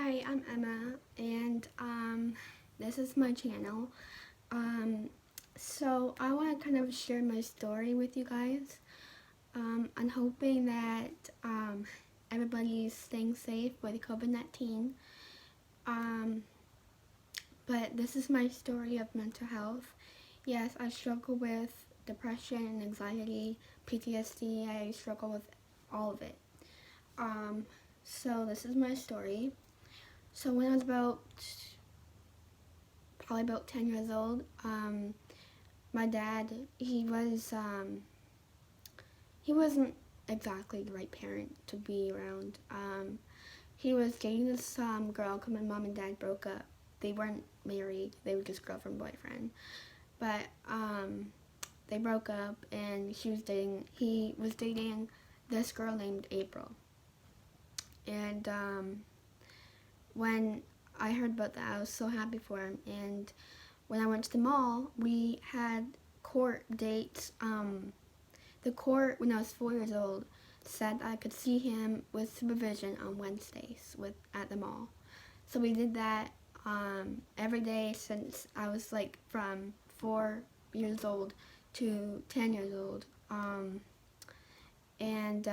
Hi, I'm Emma, and this is my channel. Um, so I want to kind of share my story with you guys. I'm hoping that everybody's staying safe with COVID-19. Um, but this is my story of mental health. Yes, I struggle with depression and anxiety, PTSD. I struggle with all of it. Um, so this is my story. So when I was probably about 10 years old, my dad, he wasn't exactly the right parent to be around. He was dating this girl because my mom and dad broke up. They weren't married, they were just girlfriend, boyfriend. But they broke up and he was dating this girl named April. And when I heard about that, I was so happy for him. And when I went to the mall, we had court dates. The court, when I was 4 years old, said I could see him with supervision on Wednesdays at the mall. So we did that every day since I was like from 4 years old to 10 years old. And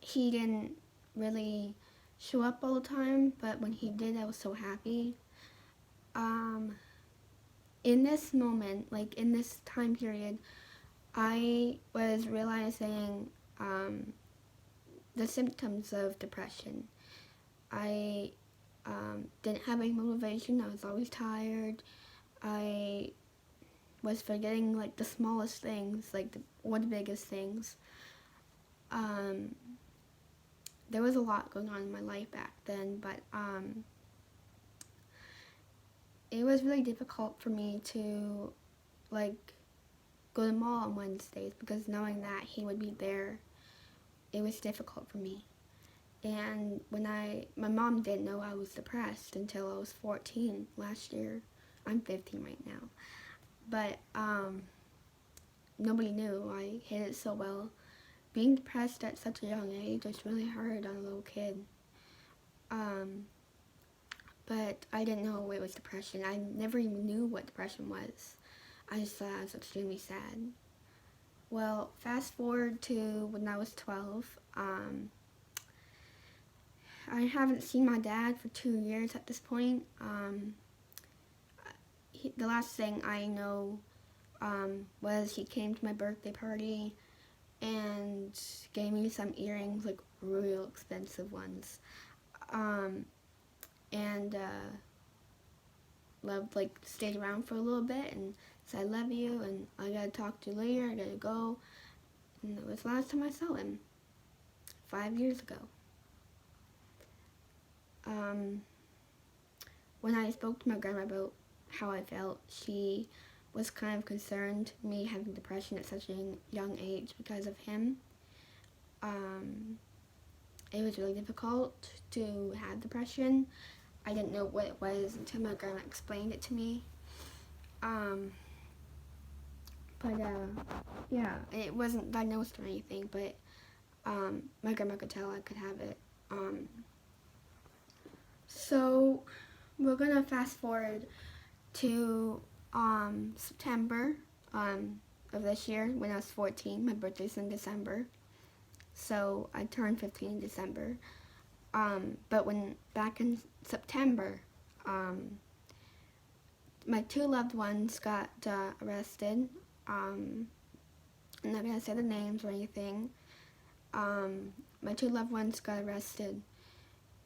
he didn't really show up all the time, but when he did, I was so happy. In this moment, like in this time period, I was realizing the symptoms of depression. I didn't have any motivation. I was always tired. I was forgetting like the smallest things, like or the biggest things. Um, there was a lot going on in my life back then, but it was really difficult for me to like go to the mall on Wednesdays because knowing that he would be there, it was difficult for me. And my mom didn't know I was depressed until I was 14 last year. I'm 15 right now. But nobody knew. I hid it so well. Being depressed at such a young age was really hard on a little kid. But I didn't know it was depression. I never even knew what depression was. I just thought I was extremely sad. Well, fast forward to when I was 12. I haven't seen my dad for 2 years at this point. The last thing I know was he came to my birthday party and gave me some earrings, like real expensive ones. And stayed around for a little bit and said, I love you and I gotta talk to you later, I gotta go. And it was the last time I saw him, 5 years ago. When I spoke to my grandma about how I felt, she was kind of concerned me having depression at such a young age because of him. It was really difficult to have depression. I didn't know what it was until my grandma explained it to me. Yeah, it wasn't diagnosed or anything, but my grandma could tell I could have it. So we're gonna fast forward to September of this year when I was 14. My birthday's in December, so I turned 15 in December. But back in September, my two loved ones got arrested. I'm not gonna say the names or anything. My two loved ones got arrested,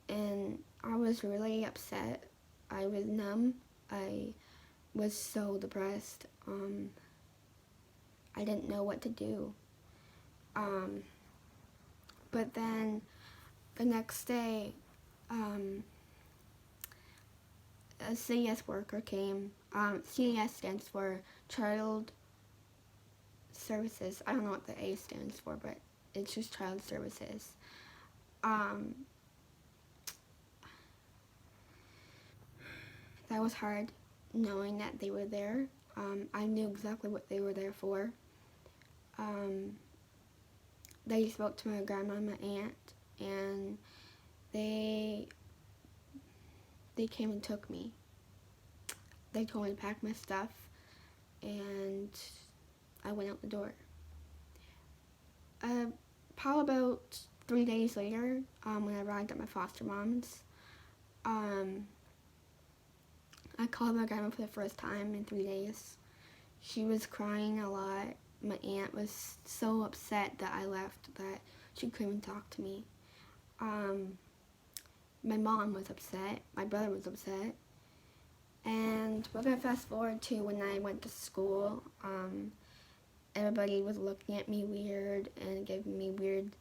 and I was really upset. I was numb. I was so depressed. I didn't know what to do. But then the next day, a CES worker came. CES stands for Child Services. I don't know what the A stands for, but it's just Child Services. That was hard, knowing that they were there. I knew exactly what they were there for. They spoke to my grandma and my aunt, and they they came and took me. They told me to pack my stuff, and I went out the door. Probably about 3 days later, when I arrived at my foster mom's, I called my grandma for the first time in 3 days. She was crying a lot. My aunt was so upset that I left that she couldn't even talk to me. My mom was upset. My brother was upset. And we're gonna fast forward to when I went to school. Everybody was looking at me weird and giving me weird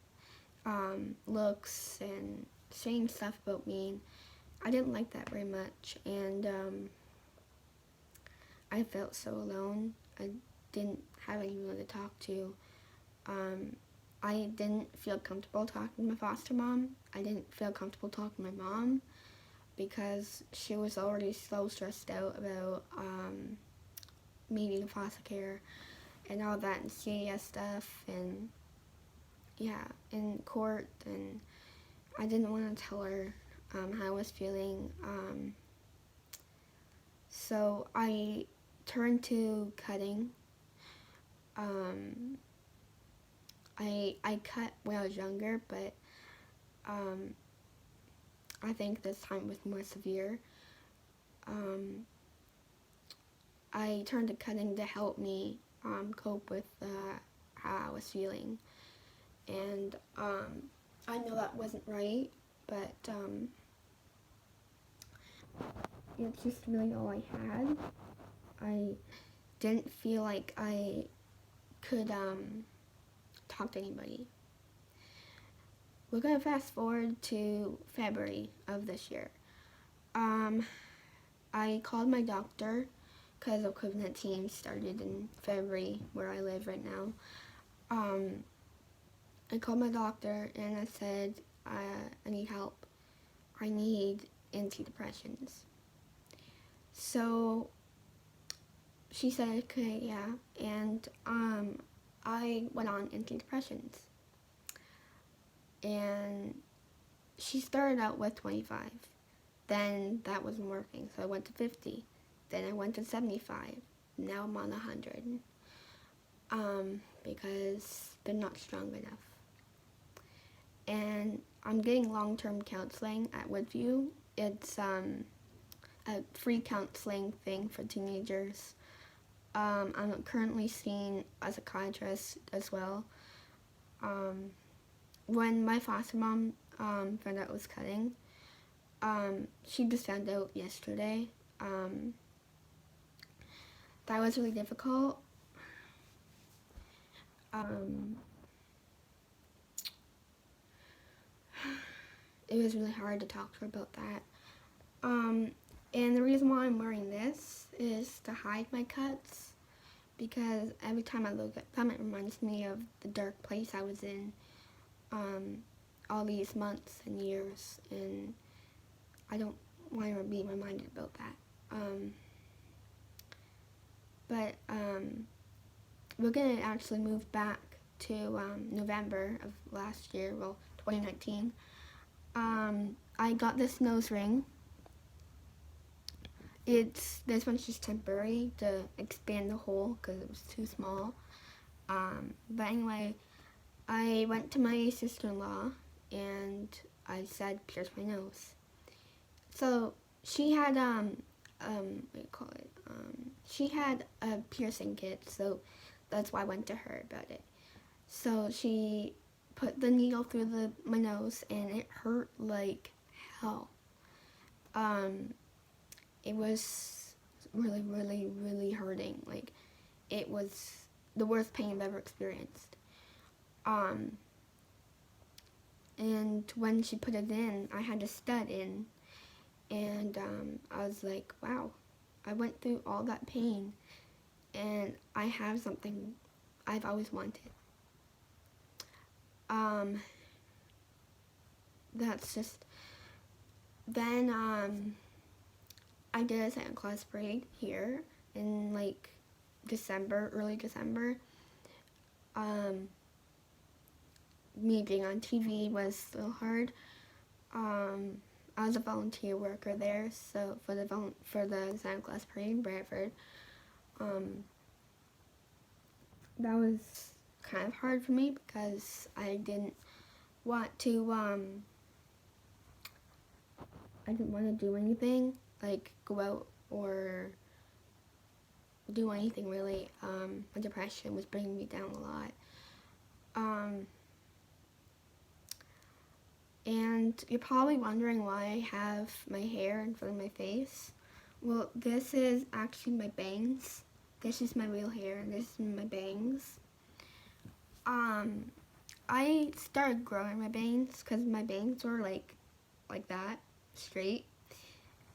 looks and saying stuff about me. I didn't like that very much, and I felt so alone. I didn't have anyone to talk to. I didn't feel comfortable talking to my foster mom. I didn't feel comfortable talking to my mom because she was already so stressed out about me being in foster care and all that and CAS stuff and in court, and I didn't want to tell her how I was feeling. So I turned to cutting. I cut when I was younger, but I think this time was more severe. I turned to cutting to help me cope with how I was feeling. And I know that wasn't right, but it's just really all I had. I didn't feel like I could talk to anybody. We're gonna fast forward to February of this year. I called my doctor because of COVID-19 started in February where I live right now. I called my doctor and I said, I need help. I need antidepressants. So she said, okay, yeah, and I went on antidepressants. And she started out with 25. Then that wasn't working, so I went to 50. Then I went to 75. Now I'm on 100. Because they're not strong enough. And I'm getting long-term counseling at Woodview. It's a free counseling thing for teenagers. I'm currently seeing a psychiatrist as well. When my foster mom found out I was cutting, she just found out yesterday. That was really difficult. It was really hard to talk to her about that. And the reason why I'm wearing this is to hide my cuts, because every time I look at them, it reminds me of the dark place I was in all these months and years, and I don't want to be reminded about that. But we're going to actually move back to November of last year, well, 2019. I got this nose ring. This one's just temporary to expand the hole because it was too small. But anyway, I went to my sister-in-law and I said, pierce my nose. So she had, what do you call it? She had a piercing kit, so that's why I went to her about it. So she put the needle through my nose and it hurt like hell. It was really, really, really hurting. Like, it was the worst pain I've ever experienced. And when she put it in, I had a stud in, and I was like, wow, I went through all that pain, and I have something I've always wanted. That's just, then I did a Santa Claus parade here in like December, early December. Me being on TV was still hard. I was a volunteer worker there, so for the Santa Claus Parade in Bradford. That was kind of hard for me because I didn't want to do anything, like go out or do anything really. My depression was bringing me down a lot. And you're probably wondering why I have my hair in front of my face. Well, this is actually my bangs. This is my real hair, and this is my bangs. I started growing my bangs because my bangs were like that, straight,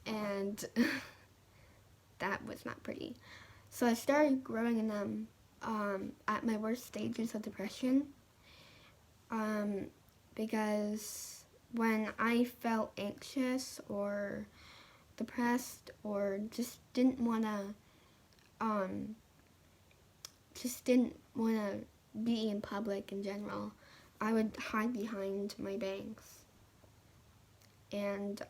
and that was not pretty. So I started growing them at my worst stages of depression, because when I felt anxious or depressed or just didn't want to be in public in general, I would hide behind my bangs, and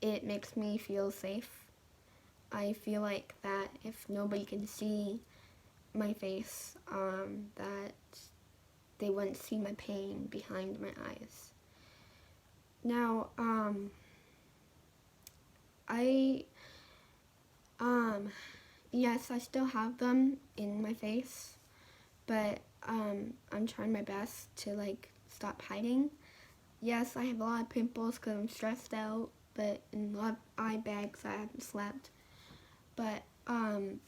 it makes me feel safe. I feel like that if nobody can see my face, that they wouldn't see my pain behind my eyes. Now, yes, I still have them in my face, but I'm trying my best to like stop hiding. Yes, I have a lot of pimples because I'm stressed out, but in a lot of eye bags I haven't slept. But I'm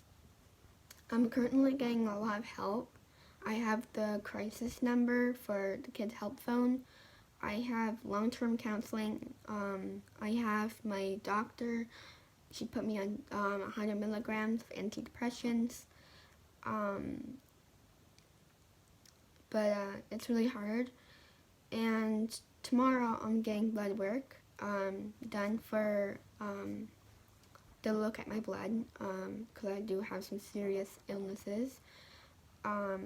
currently getting a lot of help. I have the crisis number for the kids' help phone. I have long-term counseling. I have my doctor. She put me on 100 milligrams of antidepressants. But it's really hard. And tomorrow I'm getting blood work done for to look at my blood, because I do have some serious illnesses. I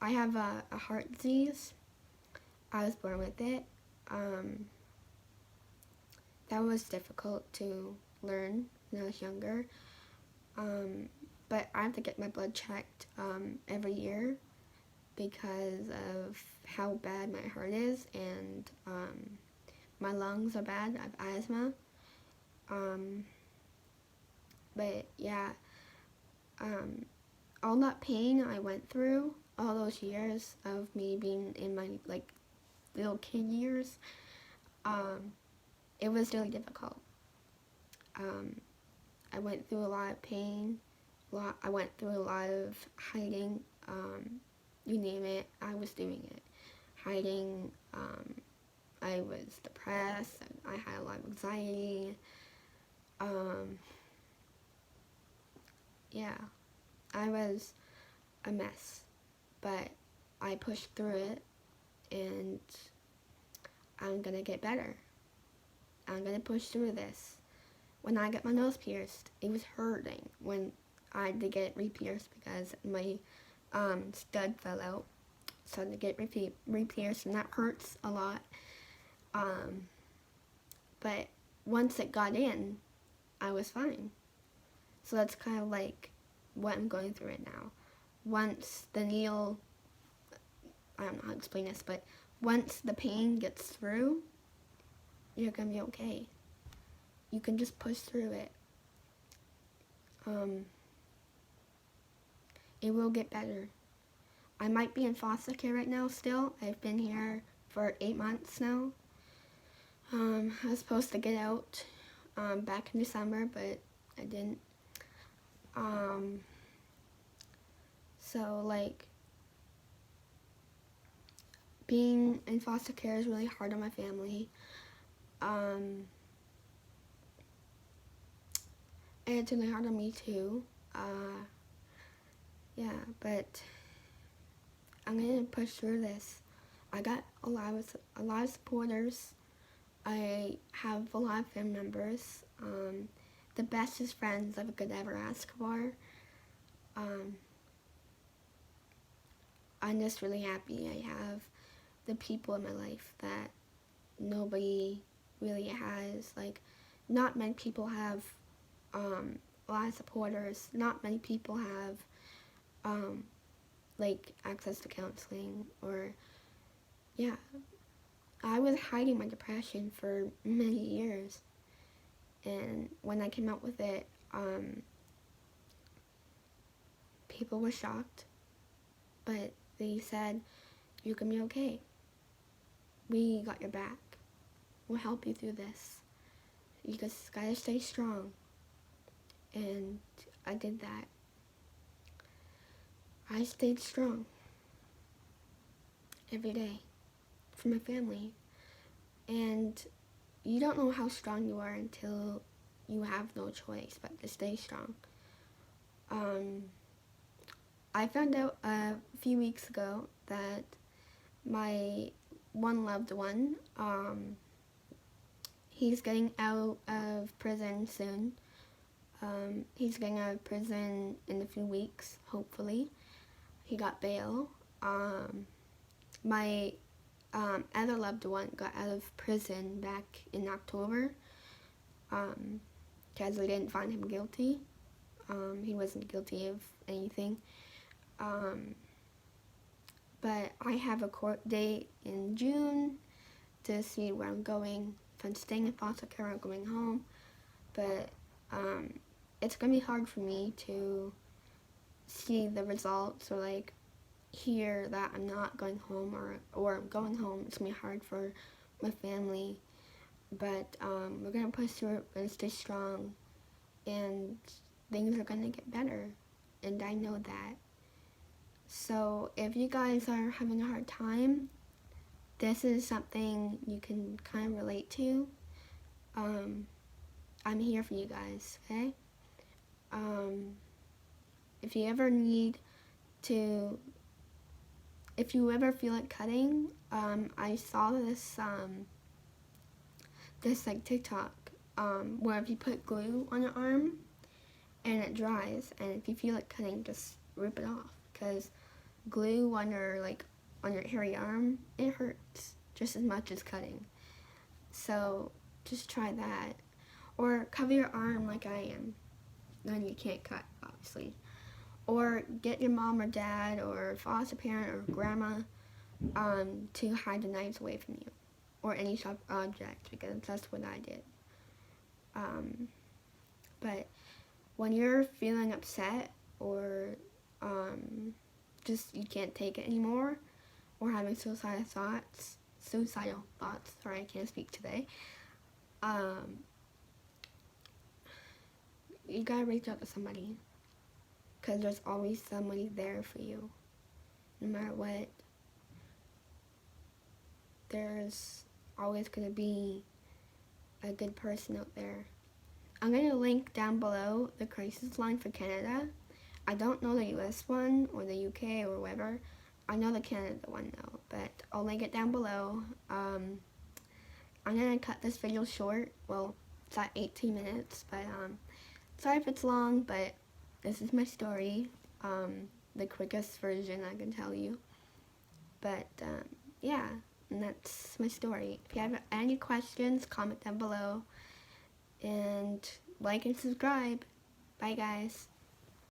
have a heart disease. I was born with it. That was difficult to learn when I was younger. But I have to get my blood checked every year because of how bad my heart is, and my lungs are bad. I have asthma. But yeah, all that pain I went through, all those years of me being in my like little kid years, it was really difficult. I went through a lot of pain. I went through a lot of hiding. You name it, I was doing it. Hiding. I was depressed. I had a lot of anxiety. Yeah, I was a mess, but I pushed through it, and I'm gonna get better. I'm gonna push through this. When I got my nose pierced, it was hurting when I had to get it re-pierced because my stud fell out. So I had to get re-pierced, and that hurts a lot. But once it got in, I was fine. So that's kind of like what I'm going through right now. Once the needle, I don't know how to explain this, but once the pain gets through, you're gonna be okay. You can just push through it. It will get better. I might be in foster care right now still. I've been here for 8 months now. I was supposed to get out back in December, but I didn't. So like, being in foster care is really hard on my family. And it's really hard on me too. Yeah, but I'm gonna push through this. I got a lot of supporters. I have a lot of family members. The bestest friends I could ever ask for. I'm just really happy I have the people in my life that nobody really has. Like, not many people have a lot of supporters. Not many people have like access to counseling, or yeah. I was hiding my depression for many years, and when I came out with it, people were shocked, but they said, "You can be okay. We got your back. We'll help you through this. You just gotta stay strong." And I did that. I stayed strong every day for my family. And you don't know how strong you are until you have no choice but to stay strong. I found out a few weeks ago that my one loved one, he's getting out of prison soon. He's getting out of prison in a few weeks, hopefully. He got bail. My other loved one got out of prison back in October because they didn't find him guilty. He wasn't guilty of anything. But I have a court date in June to see where I'm going. If I'm staying in foster care or going home. But it's going to be hard for me to see the results, or like hear that I'm not going home, or I'm going home. It's going to be hard for my family. But we're going to push through it. We're going to stay strong. And things are going to get better. And I know that. So if you guys are having a hard time, this is something you can kind of relate to. I'm here for you guys, okay? If you ever if you ever feel like cutting, I saw this like TikTok where if you put glue on your arm and it dries, and if you feel like cutting, just rip it off, because glue on your hairy arm, it hurts just as much as cutting. So just try that, or cover your arm like I am. Then you can't cut, obviously. Or get your mom or dad or foster parent or grandma to hide the knives away from you, or any sharp object, because that's what I did. But when you're feeling upset, or just you can't take it anymore, or having suicidal thoughts, sorry, I can't speak today, you gotta reach out to somebody, because there's always somebody there for you, no matter what. There's always gonna be a good person out there. I'm going to link down below the crisis line for Canada. I don't know the US one, or the UK, or wherever. I know the Canada one though, but I'll link it down below. I'm going to cut this video short. Well, it's at 18 minutes, but sorry if it's long, but this is my story. The quickest version I can tell you. But yeah, and that's my story. If you have any questions, comment down below. And like and subscribe. Bye guys.